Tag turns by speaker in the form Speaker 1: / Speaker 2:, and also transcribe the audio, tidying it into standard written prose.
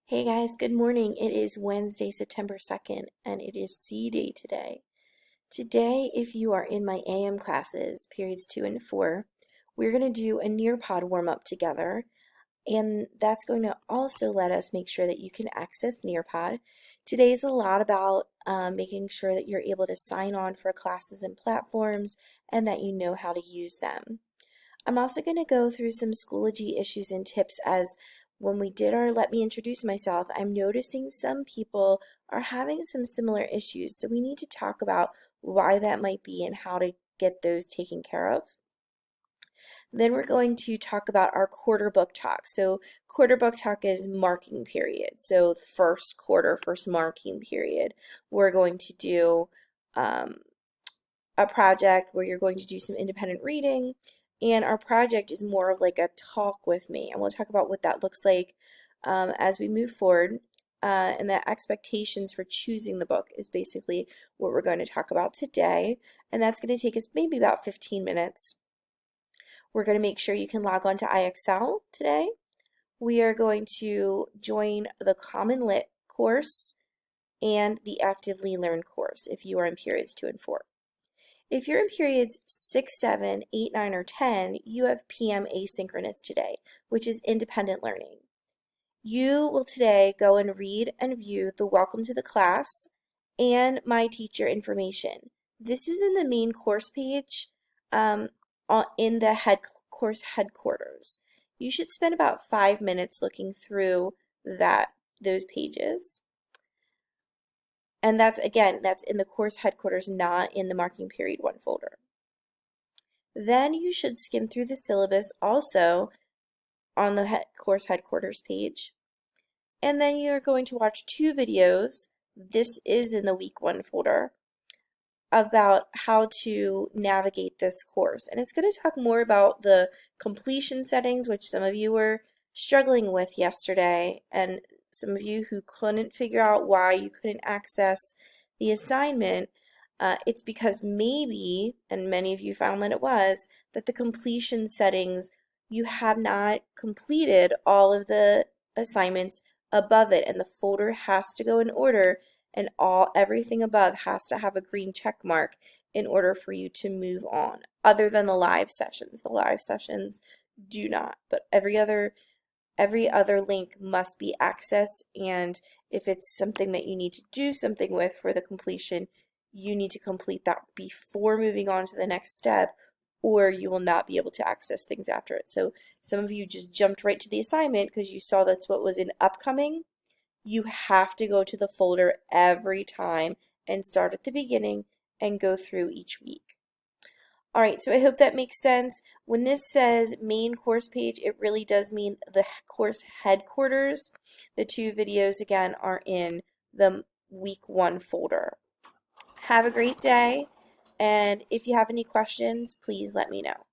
Speaker 1: Hey guys, good morning. It is Wednesday, September 2nd, and it is C Day today. Today, if you are in my AM classes, periods 2 and 4, we're going to do a Nearpod warm-up together, and that's going to also let us make sure that you can access Nearpod. Today is a lot about making sure that you're able to sign on for classes and platforms and that you know how to use them. I'm also going to go through some Schoology issues and tips as when we did our Let Me Introduce Myself, I'm noticing some people are having some similar issues. So we need to talk about why that might be and how to get those taken care of. Then we're going to talk about our quarter book talk. So quarter book talk is marking period. So the first quarter, first marking period, we're going to do a project where you're going to do some independent reading, and our project is more of like a talk with me, and we'll talk about what that looks like as we move forward. And the expectations for choosing the book is basically what we're going to talk about today, and that's going to take us maybe about 15 minutes. We're going to make sure you can log on to IXL today. We are going to join the Common Lit course and the Actively Learn course if you are in periods 2 and 4. If you're in periods 6, 7, 8, 9, or 10, you have PM asynchronous today, which is independent learning. You will today go and read and view the Welcome to the Class and My Teacher information. This is in the main course page in the course headquarters. You should spend about 5 minutes looking through those pages. And that's in the course headquarters, not in the Marking Period 1 folder. Then you should skim through the syllabus also on the course headquarters page. And then you're going to watch 2 videos, this is in the week 1 folder, about how to navigate this course. And it's going to talk more about the completion settings, which some of you were struggling with yesterday, and some of you who couldn't figure out why you couldn't access the assignment. It's because maybe, and many of you found that it was, that the completion settings, you had not completed all of the assignments above it, and the folder has to go in order, and everything above has to have a green check mark in order for you to move on, other than the live sessions. The live sessions do not, but every other link must be accessed, and if it's something that you need to do something with for the completion, you need to complete that before moving on to the next step, or you will not be able to access things after it. So some of you just jumped right to the assignment because you saw that's what was in upcoming. You have to go to the folder every time and start at the beginning and go through each week. All right, so I hope that makes sense. When this says main course page, it really does mean the course headquarters. The 2 videos, again, are in the week 1 folder. Have a great day, and if you have any questions, please let me know.